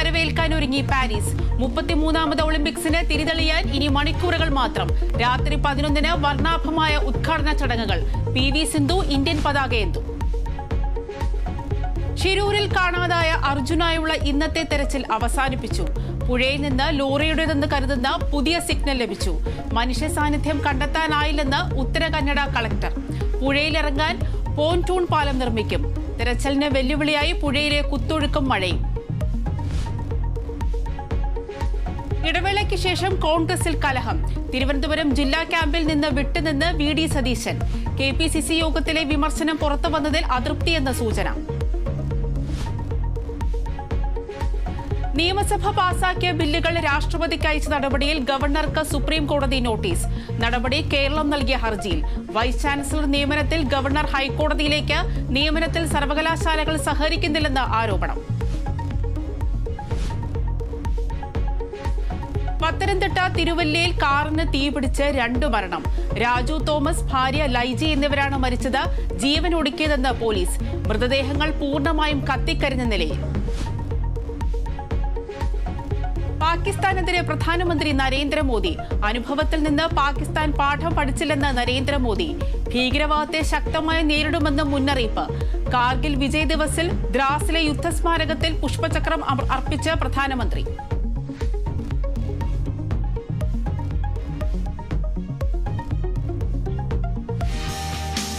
വരവേൽക്കാനൊരുങ്ങി Paris. 33ാമത് ഒളിമ്പിക്സിന് തിരിതെളിയാൻ ഇനി മണിക്കൂറുകൾ മാത്രം. രാത്രി 11-ന് വർണ്ണാഭമായ ഉദ്ഘാടന ചടങ്ങുകൾ. PV സിന്ധു ഇന്ത്യൻ പതാകയേന്തും. ഷിരൂരിൽ കാണാതായ അർജുനായുള്ള ഇന്നത്തെ തെരച്ചിൽ അവസാനിപ്പിച്ചു. പുഴയിൽ നിന്ന് ലോറിയുടേതെന്ന് കരുതുന്ന പുതിയ സിഗ്നൽ ലഭിച്ചു. മനുഷ്യ സാന്നിധ്യം കണ്ടെത്താനായില്ലെന്ന് ഉത്തര കന്നഡ കളക്ടർ. പുഴയിലിറങ്ങാൻ പോൺടൂൺ പാലം നിർമ്മിക്കും. തെരച്ചിലിന് വെല്ലുവിളിയായി പുഴയിലെ കുത്തൊഴുക്കും മഴയും. ഇടവേളയ്ക്ക് ശേഷം കോൺഗ്രസിൽ കലഹം. തിരുവനന്തപുരം ജില്ലാ ക്യാമ്പിൽ നിന്ന് വിട്ടുനിന്ന് VD സതീശൻ. KPCC യോഗത്തിലെ വിമർശനം പുറത്തു വന്നതിൽ അതൃപ്തിയെന്ന സൂചന. നിയമസഭ പാസാക്കിയ ബില്ലുകൾ രാഷ്ട്രപതിക്ക് അയച്ച നടപടിയിൽ ഗവർണർക്ക് സുപ്രീം കോടതി നോട്ടീസ്. നടപടി കേരളം നൽകിയ ഹർജിയിൽ. വൈസ് ചാൻസലർ നിയമനത്തിൽ ഗവർണർ ഹൈക്കോടതിയിലേക്ക്. നിയമനത്തിൽ സർവകലാശാലകൾ സഹകരിക്കുന്നില്ലെന്ന് ആരോപണം. പത്തനംതിട്ട തിരുവല്ലയിൽ കാറിന് തീപിടിച്ച് 2 മരണം. രാജു തോമസ്, ഭാര്യ ലൈജി എന്നിവരാണ് മരിച്ചത്. ജീവൻ ഒടുക്കിയതെന്ന് പോലീസ്. മൃതദേഹങ്ങൾ പൂർണ്ണമായും കത്തിക്കരിഞ്ഞ നിലയിൽ. പാകിസ്ഥാനെതിരെ പ്രധാനമന്ത്രി നരേന്ദ്രമോദി. അനുഭവത്തിൽ നിന്ന് പാകിസ്ഥാൻ പാഠം പഠിച്ചില്ലെന്ന് നരേന്ദ്രമോദി. ഭീകരവാദത്തെ ശക്തമായി നേരിടുമെന്ന് മുന്നറിയിപ്പ്. കാർഗിൽ വിജയ് ദിവസിൽ ദ്രാസിലെ യുദ്ധസ്മാരകത്തിൽ പുഷ്പചക്രം അർപ്പിച്ച് പ്രധാനമന്ത്രി.